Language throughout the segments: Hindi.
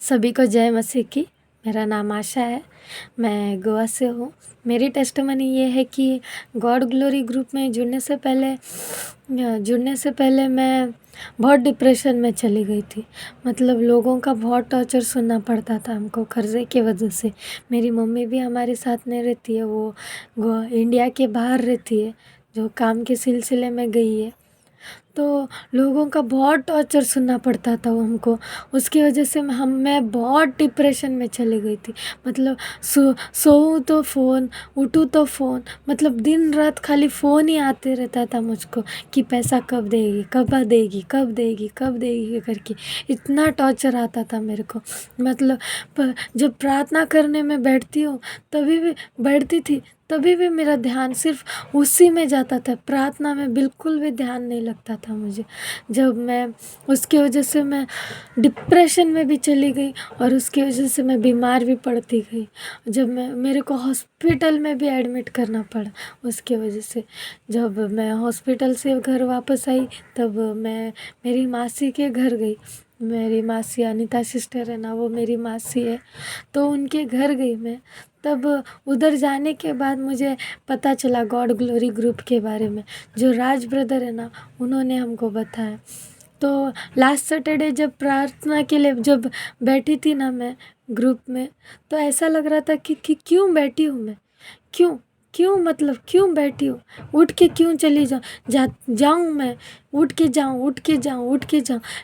सभी को जय मसीह की। मेरा नाम आशा है। मैं गोवा से हूँ। मेरी टेस्टमनी ये है कि गॉड ग्लोरी ग्रुप में जुड़ने से पहले मैं बहुत डिप्रेशन में चली गई थी। मतलब लोगों का बहुत टॉर्चर सुनना पड़ता था हमको कर्जे की वजह से। मेरी मम्मी भी हमारे साथ नहीं रहती है, वो इंडिया के बाहर रहती है, जो काम के सिलसिले में गई है। तो लोगों का बहुत टॉर्चर सुनना पड़ता था हमको। उसकी वजह से मैं बहुत डिप्रेशन में चली गई थी। मतलब सोऊं तो फ़ोन, उठूँ तो फ़ोन, मतलब दिन रात खाली फ़ोन ही आते रहता था मुझको कि पैसा कब देगी, कब देगी, कब देगी, कब देगी करके। इतना टॉर्चर आता था मेरे को। मतलब जब प्रार्थना करने में बैठती थी तभी भी मेरा ध्यान सिर्फ उसी में जाता था। प्रार्थना में बिल्कुल भी ध्यान नहीं लगता था मुझे। उसकी वजह से मैं डिप्रेशन में भी चली गई और उसकी वजह से मैं बीमार भी पड़ती गई। मेरे को हॉस्पिटल में भी एडमिट करना पड़ा उसकी वजह से। जब मैं हॉस्पिटल से घर वापस आई तब मैं मेरी मासी के घर गई। मेरी मासी अनीता सिस्टर है ना, वो मेरी मासी है, तो उनके घर गई मैं। तब उधर जाने के बाद मुझे पता चला गॉड ग्लोरी ग्रुप के बारे में। जो राज ब्रदर है ना, उन्होंने हमको बताया। तो लास्ट सैटरडे जब प्रार्थना के लिए जब बैठी थी ना मैं ग्रुप में, तो ऐसा लग रहा था कि क्यों बैठी हूँ मैं, क्यों क्यों मतलब क्यों बैठी हूँ, उठ के क्यों चली जाऊँ मैं, उठ के जाऊँ।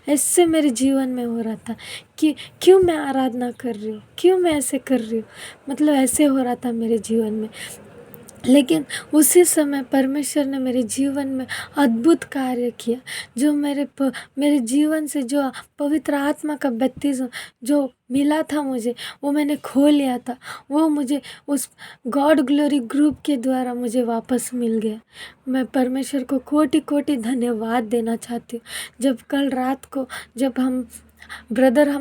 ऐसे मेरे जीवन में हो रहा था कि क्यों मैं आराधना कर रही हूँ, क्यों मैं ऐसे कर रही हूँ। मतलब ऐसे हो रहा था मेरे जीवन में। लेकिन उसी समय परमेश्वर ने मेरे जीवन में अद्भुत कार्य किया। जो मेरे जीवन से जो पवित्र आत्मा का बपतिस्म जो मिला था मुझे, वो मैंने खो लिया था। वो मुझे उस गॉड ग्लोरी ग्रुप के द्वारा मुझे वापस मिल गया। मैं परमेश्वर को कोटि कोटि धन्यवाद देना चाहती हूँ। जब कल रात को जब हम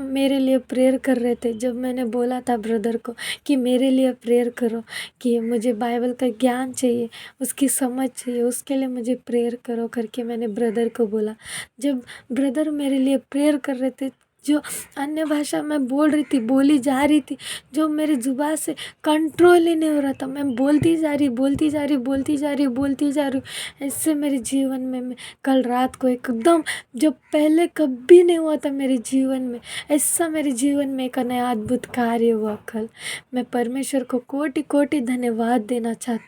मेरे लिए प्रेयर कर रहे थे, जब मैंने बोला था ब्रदर को कि मेरे लिए प्रेयर करो, कि मुझे बाइबल का ज्ञान चाहिए, उसकी समझ चाहिए, उसके लिए मुझे प्रेयर करो करके मैंने ब्रदर को बोला। जब ब्रदर मेरे लिए प्रेयर कर रहे थे, जो अन्य भाषा में बोली जा रही थी, जो मेरी जुबान से कंट्रोल ही नहीं हो रहा था। मैं बोलती जा रही हूँ। ऐसे मेरे जीवन में मैं कल रात को एकदम, जो पहले कभी नहीं हुआ था मेरे जीवन में, ऐसा मेरे जीवन में एक नया अद्भुत कार्य हुआ कल। मैं परमेश्वर को कोटि कोटि धन्यवाद देना चाहती हूँ।